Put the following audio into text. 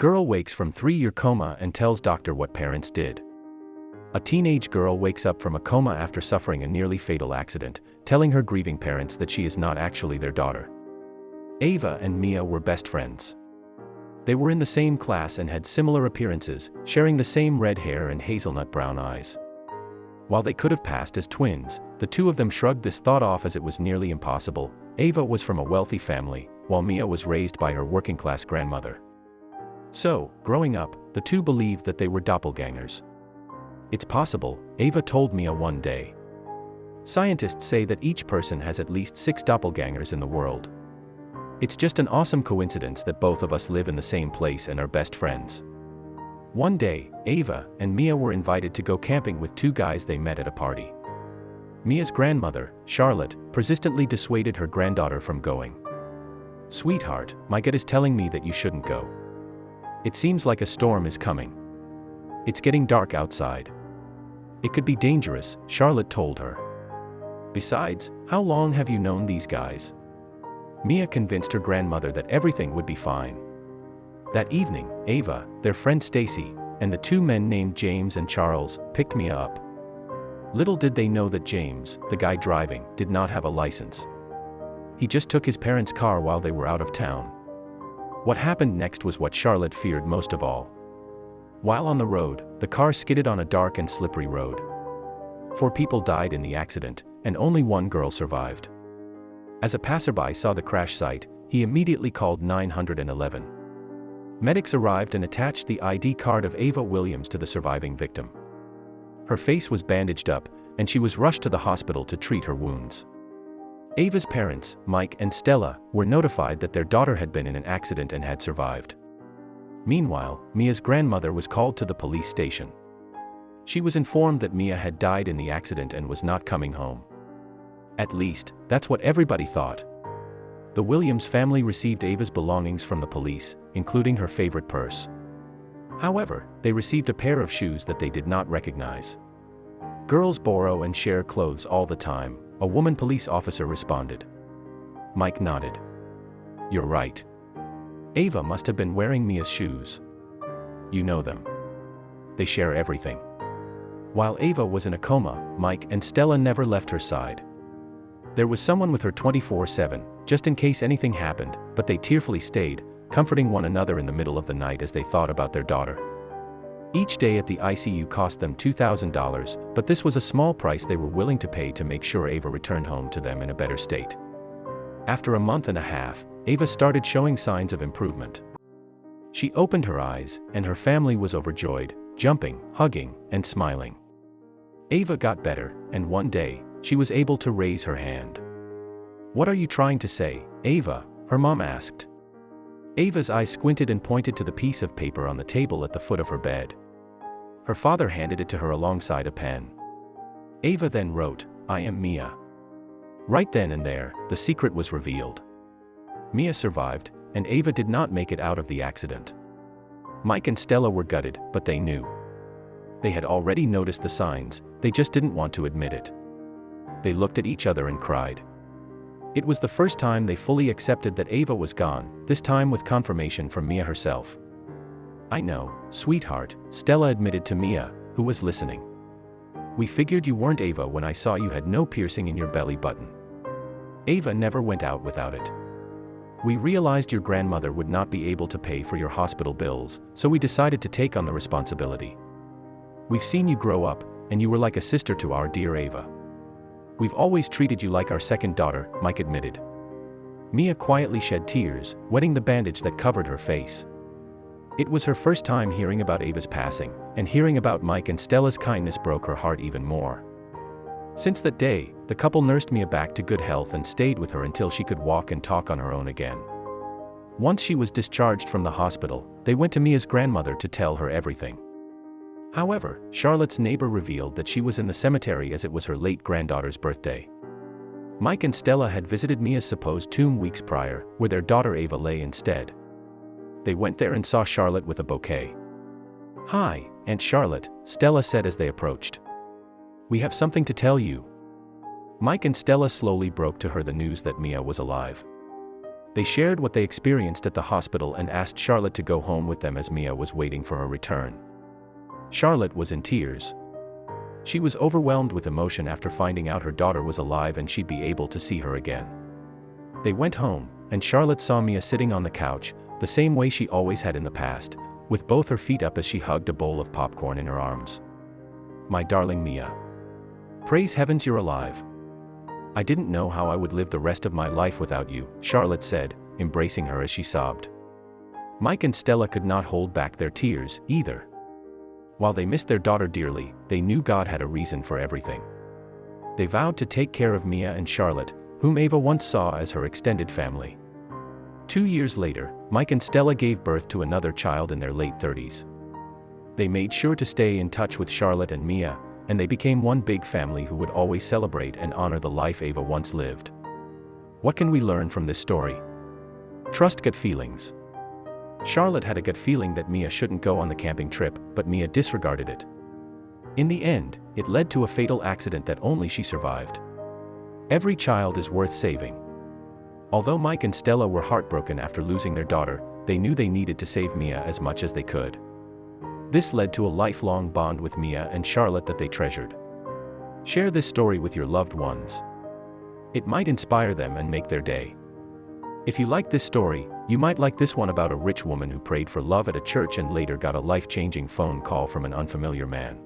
Girl wakes from 3-year coma and tells doctor what parents did. A teenage girl wakes up from a coma after suffering a nearly fatal accident, telling her grieving parents that she is not actually their daughter. Ava and Mia were best friends. They were in the same class and had similar appearances, sharing the same red hair and hazelnut brown eyes. While they could have passed as twins, the two of them shrugged this thought off as it was nearly impossible. Ava was from a wealthy family, while Mia was raised by her working-class grandmother. So, growing up, the two believed that they were doppelgangers. It's possible, Ava told Mia one day. Scientists say that each person has at least 6 doppelgangers in the world. It's just an awesome coincidence that both of us live in the same place and are best friends. One day, Ava and Mia were invited to go camping with 2 guys they met at a party. Mia's grandmother, Charlotte, persistently dissuaded her granddaughter from going. "Sweetheart, my gut is telling me that you shouldn't go. It seems like a storm is coming. It's getting dark outside. It could be dangerous," Charlotte told her. "Besides, how long have you known these guys?" Mia convinced her grandmother that everything would be fine. That evening, Ava, their friend Stacy, and the 2 men named James and Charles picked Mia up. Little did they know that James, the guy driving, did not have a license. He just took his parents' car while they were out of town. What happened next was what Charlotte feared most of all. While on the road, the car skidded on a dark and slippery road. 4 people died in the accident, and only 1 girl survived. As a passerby saw the crash site, he immediately called 911. Medics arrived and attached the ID card of Ava Williams to the surviving victim. Her face was bandaged up, and she was rushed to the hospital to treat her wounds. Ava's parents, Mike and Stella, were notified that their daughter had been in an accident and had survived. Meanwhile, Mia's grandmother was called to the police station. She was informed that Mia had died in the accident and was not coming home. At least, that's what everybody thought. The Williams family received Ava's belongings from the police, including her favorite purse. However, they received a pair of shoes that they did not recognize. "Girls borrow and share clothes all the time," a woman police officer responded. Mike nodded. "You're right. Ava must have been wearing Mia's shoes. You know them. They share everything." While Ava was in a coma, Mike and Stella never left her side. There was someone with her 24/7, just in case anything happened, but they tearfully stayed, comforting one another in the middle of the night as they thought about their daughter. Each day at the ICU cost them $2,000, but this was a small price they were willing to pay to make sure Ava returned home to them in a better state. After a month and a half, Ava started showing signs of improvement. She opened her eyes, and her family was overjoyed, jumping, hugging, and smiling. Ava got better, and one day, she was able to raise her hand. "What are you trying to say, Ava?" her mom asked. Ava's eyes squinted and pointed to the piece of paper on the table at the foot of her bed. Her father handed it to her alongside a pen. Ava then wrote, "I am Mia." Right then and there, the secret was revealed. Mia survived, and Ava did not make it out of the accident. Mike and Stella were gutted, but they knew. They had already noticed the signs, they just didn't want to admit it. They looked at each other and cried. It was the first time they fully accepted that Ava was gone, this time with confirmation from Mia herself. "I know, sweetheart," Stella admitted to Mia, who was listening. "We figured you weren't Ava when I saw you had no piercing in your belly button. Ava never went out without it. We realized your grandmother would not be able to pay for your hospital bills, so we decided to take on the responsibility. We've seen you grow up, and you were like a sister to our dear Ava. We've always treated you like our second daughter," Mike admitted. Mia quietly shed tears, wetting the bandage that covered her face. It was her first time hearing about Ava's passing, and hearing about Mike and Stella's kindness broke her heart even more. Since that day, the couple nursed Mia back to good health and stayed with her until she could walk and talk on her own again. Once she was discharged from the hospital, they went to Mia's grandmother to tell her everything. However, Charlotte's neighbor revealed that she was in the cemetery as it was her late granddaughter's birthday. Mike and Stella had visited Mia's supposed tomb weeks prior, where their daughter Ava lay instead. They went there and saw Charlotte with a bouquet. "Hi, Aunt Charlotte," Stella said as they approached. "We have something to tell you." Mike and Stella slowly broke to her the news that Mia was alive. They shared what they experienced at the hospital and asked Charlotte to go home with them as Mia was waiting for her return. Charlotte was in tears. She was overwhelmed with emotion after finding out her daughter was alive and she'd be able to see her again. They went home, and Charlotte saw Mia sitting on the couch, the same way she always had in the past, with both her feet up as she hugged a bowl of popcorn in her arms. "My darling Mia. Praise heavens you're alive. I didn't know how I would live the rest of my life without you," Charlotte said, embracing her as she sobbed. Mike and Stella could not hold back their tears, either. While they missed their daughter dearly, they knew God had a reason for everything. They vowed to take care of Mia and Charlotte, whom Ava once saw as her extended family. 2 years later, Mike and Stella gave birth to another child in their late 30s. They made sure to stay in touch with Charlotte and Mia, and they became one big family who would always celebrate and honor the life Ava once lived. What can we learn from this story? Trust gut feelings. Charlotte had a gut feeling that Mia shouldn't go on the camping trip, but Mia disregarded it. In the end, it led to a fatal accident that only she survived. Every child is worth saving. Although Mike and Stella were heartbroken after losing their daughter, they knew they needed to save Mia as much as they could. This led to a lifelong bond with Mia and Charlotte that they treasured. Share this story with your loved ones. It might inspire them and make their day. If you like this story, you might like this one about a rich woman who prayed for love at a church and later got a life-changing phone call from an unfamiliar man.